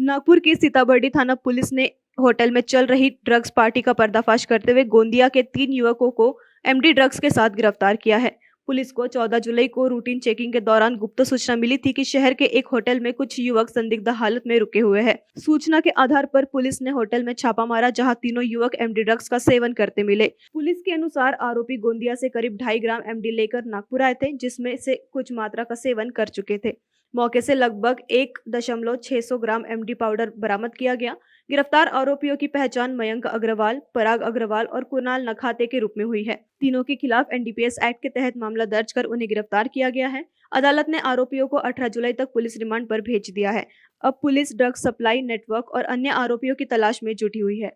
नागपुर की सीताबर्डी थाना पुलिस ने होटल में चल रही ड्रग्स पार्टी का पर्दाफाश करते हुए गोंदिया के 3 युवकों को एमडी ड्रग्स के साथ गिरफ्तार किया है। पुलिस को 14 जुलाई को रूटीन चेकिंग के दौरान गुप्त सूचना मिली थी कि शहर के एक होटल में कुछ युवक संदिग्ध हालत में रुके हुए हैं। सूचना के आधार पर पुलिस ने होटल में छापा मारा, जहां तीनों युवक एमडी ड्रग्स का सेवन करते मिले। पुलिस के अनुसार आरोपी गोंदिया से करीब 2.5 ग्राम एमडी लेकर नागपुर आए थे, जिसमें से कुछ मात्रा का सेवन कर चुके थे। मौके से लगभग 1.6 ग्राम एमडी पाउडर बरामद किया गया। गिरफ्तार आरोपियों की पहचान मयंक अग्रवाल, पराग अग्रवाल और कुणाल नखाते के रूप में हुई है। तीनों के खिलाफ एनडीपीएस एक्ट के तहत मामला दर्ज कर उन्हें गिरफ्तार किया गया है। अदालत ने आरोपियों को 18 जुलाई तक पुलिस रिमांड पर भेज दिया है। अब पुलिस ड्रग्स सप्लाई नेटवर्क और अन्य आरोपियों की तलाश में जुटी हुई है।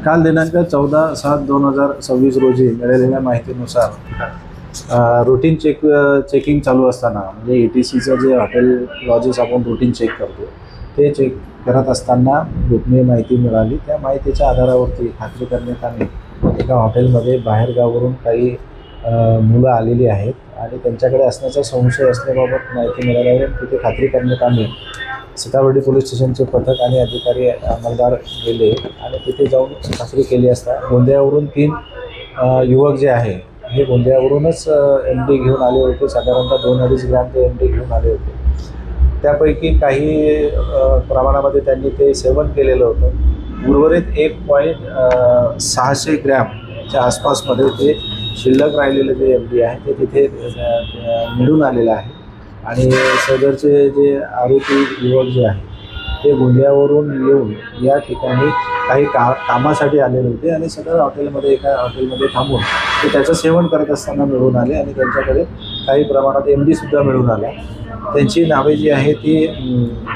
काल दिनांक 14/7/2026 रोजी मिळालेल्या माहितीनुसार रूटीन चेकिंग चालू असताना म्हणजे ETCचं जे हॉटेल लॉजेस आपण रूटीन चेक करतो ते चेक करत असताना गोपनीय माहिती मिळाली। त्या माहितीच्या आधारावरती खात्री करण्यात आली एका हॉटेलमध्ये बाहेरगावावरून काही मुलं आलेली आहेत आणि त्यांच्याकडे असण्याचा संशय असल्याबाबत माहिती मिळाल्यावर तिथे खात्री करण्यात आली। सीताबर्डी पोलीस स्टेशनचे पथक आणि अधिकारी अंमलदार गेले आणि तिथे जाऊन खात्री केली असता गोंदियावरून 3 युवक जे आहे हे गोंदियावरूनच एमडी घेऊन आले होते। साधारणतः 2-2.5 ग्रॅम ते एमडी घेऊन आले होते। त्यापैकी काही प्रमाणामध्ये त्यांनी ते सेवन केलेलं होतं। उर्वरित 1.6 ग्रॅमच्या आसपासमध्ये ते शिल्लक राहिलेले जे एमडी आहे ते तिथे मिळून आलेलं आहे आणि सदरचे जे आरोपी युवक जे आहे ते गोंदियावरून येऊन या ठिकाणी काही कामासाठी आलेले होते आणि सदर एका हॉटेलमध्ये थांबून ते त्याचं सेवन करत असताना मिळून आले आणि त्यांच्याकडे काही प्रमाणात एमडी सुद्धा मिळून आला। त्यांची नावे जी आहे ती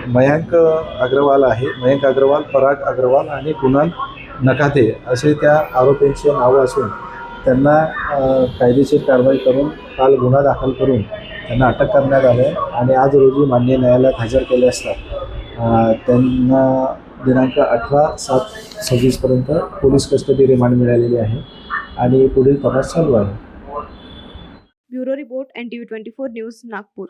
मयंक अग्रवाल आहे, मयंक अग्रवाल, पराग अग्रवाल आणि कुणाल नखाते असे त्या आरोपींची नावं असून त्यांना कायदेशीर कारवाई करून काल गुन्हा दाखल करून त्यांना अटक करण्यात आले आणि आज रोजी माननीय न्यायालयात हजर केले असता त्यांना दिनांक 18/7/26 पर्यंत पोलीस कस्टडी रिमांड मिळालेली आहे आणि पुढील तपास चालू आहे। Bureau report NTV 24 news Nagpur.